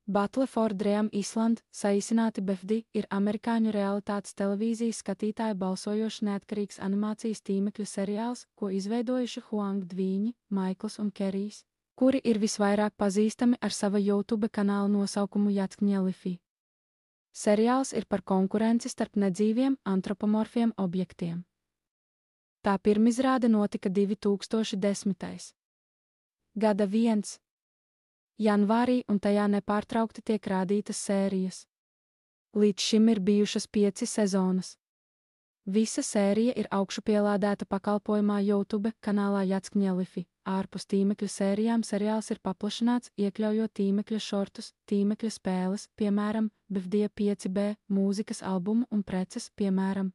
Battle for Dream Island, saīsināti BFD, ir amerikāņu realitātes televīzijas skatītāju balsojošs neatkarīgs animācijas tīmekļa seriāls, ko izveidojuši Huang Dvīņi, Maikls un Kerijs, kuri ir visvairāk pazīstami ar sava YouTube kanāla nosaukumu Jackņelifī. Seriāls ir par konkurenci starp nedzīviem antropomorfiem objektiem. Tā pirmizrāde notika 2010. gada 1. janvārī, un tajā nepārtraukti tiek rādītas sērijas. Līdz šim ir bijušas 5 sezonas. Visa sērija ir augšupielādēta pakalpojumā YouTube kanālā Jackņelifi. Ārpus tīmekļa sērijām seriāls ir paplašināts, iekļaujot tīmekļa šortus, tīmekļa spēles, piemēram, BFD 5B, mūzikas albumu un preces, piemēram,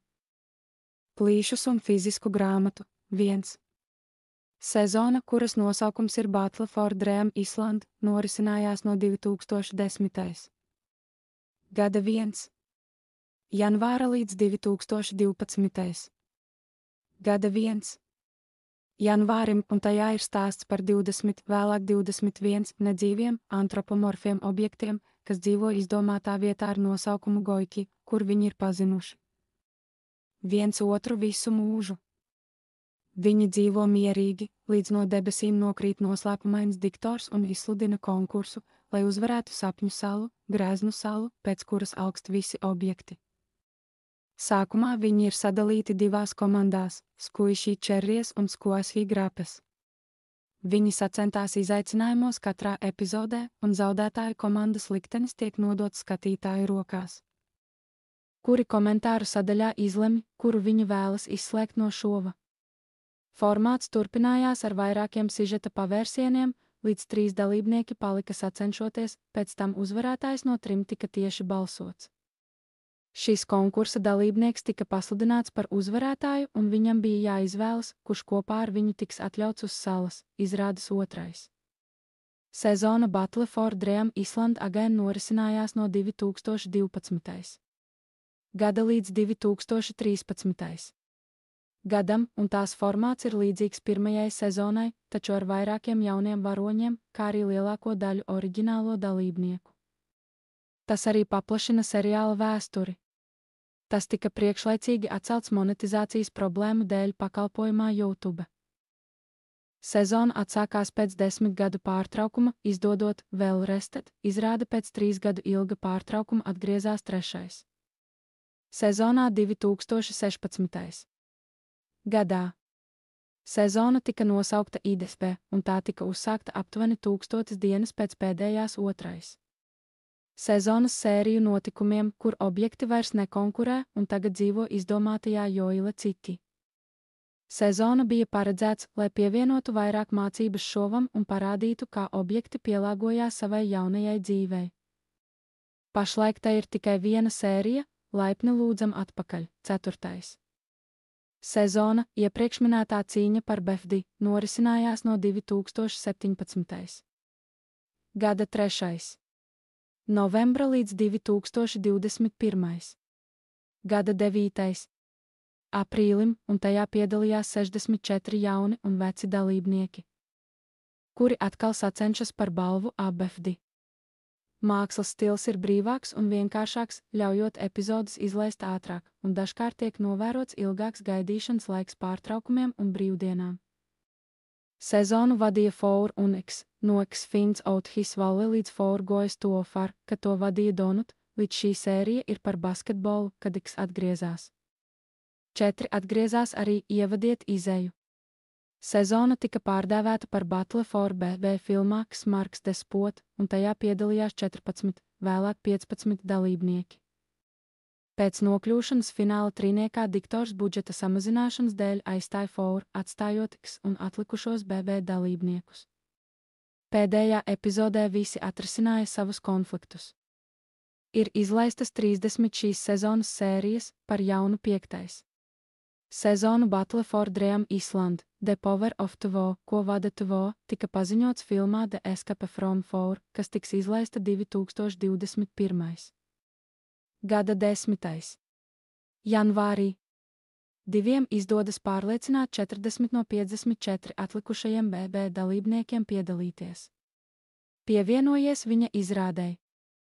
plīšus un fizisku grāmatu. 1. Sezona, kuras nosaukums ir Battle for Dream Island, norisinājās no 2010. gada 1. janvāra līdz 2012. gada 1. janvārim, un tajā ir stāsts par 20, vēlāk 21 nedzīviem antropomorfiem objektiem, kas dzīvo izdomātā vietā ar nosaukumu Goiki, kur viņi ir pazinuši viens otru visu mūžu. Viņi dzīvo mierīgi, līdz no debesīm nokrīt noslēpumains diktors un izsludina konkursu, lai uzvarētu sapņu salu, grēznu salu, pēc kuras augst visi objekti. Sākumā viņi ir sadalīti 2 komandās – Squishy Cherries un Squashy Grapes. Viņi sacentās izaicinājumos katrā epizodē, un zaudētāju komandas liktenis tiek nodots skatītāju rokās, kuri komentāru sadaļā izlemj, kuru viņi vēlas izslēgt no šova. Formāts turpinājās ar vairākiem sižeta pavērsieniem, līdz 3 dalībnieki palika sacenšoties, pēc tam uzvarētājs no 3 tika tieši balsots. Šis konkursa dalībnieks tika pasludināts par uzvarētāju, un viņam bija jāizvēlas, kurš kopā ar viņu tiks atļauts uz salas, izrādes 2. Sezona Battle for Dream Island again norisinājās no 2012. gada līdz 2013. gadam, un tās formāts ir līdzīgs pirmajai sezonai, taču ar vairākiem jauniem varoņiem, kā arī lielāko daļu oriģinālo dalībnieku. Tas arī paplašina seriāla vēsturi. Tas tika priekšlaicīgi atcelts monetizācijas problēmu dēļ pakalpojumā YouTube. Sezona atsākās pēc 10 gadu pārtraukuma, izdodot vēl Rested, izrāde pēc 3 gadu ilga pārtraukuma atgriezās 3. sezonā 2016. gadā. Sezona tika nosaukta IDSP, un tā tika uzsākta aptuveni 1000 dienas pēc pēdējās 2. sezonas sēriju notikumiem, kur objekti vairs nekonkurē un tagad dzīvo izdomātajā Joila City. Sezona bija paredzēts, lai pievienotu vairāk mācības šovam un parādītu, kā objekti pielāgojās savai jaunajai dzīvei. Pašlaik tai ir tikai viena sērija, laipni lūdzam atpakaļ, 4. Sezona, iepriekš minētā cīņa par BFD, norisinājās no 2017. gada 3. novembra līdz 2021. gada 9. aprīlim, un tajā piedalījās 64 jauni un veci dalībnieki, kuri atkal sacenšas par balvu BFD. Mākslas stils ir brīvāks un vienkāršāks, ļaujot epizodes izlaist ātrāk, un dažkārt tiek novērots ilgāks gaidīšanas laiks pārtraukumiem un brīvdienām. Sezonu vadīja Four un X, no X Finds Out His Valley līdz Four Goes to Far, kad to vadīja Donut, līdz šī sērija ir par basketbolu, kad X atgriezās. 4 atgriezās arī Ievadiet izeju. Sezona tika pārdēvēta par Battle for BB filmā Marks Despot, un tajā piedalījās 14, vēlāk 15 dalībnieki. Pēc nokļūšanas fināla trīniekā diktors budžeta samazināšanas dēļ aizstāja Four, atstājot X un atlikušos BB dalībniekus. Pēdējā epizodē visi atrisināja savus konfliktus. Ir izlaistas 30 šīs sezonas sērijas, par jaunu 5. Sezonu Battle for Dream Island, The Power of Tvo, ko vada Tvo, tika paziņots filmā The Escape from Four, kas tiks izlaista 2021. gada 10. janvārī. 2 izdodas pārliecināt 40 no 54 atlikušajiem BB dalībniekiem piedalīties. Pievienojies viņa izrādei.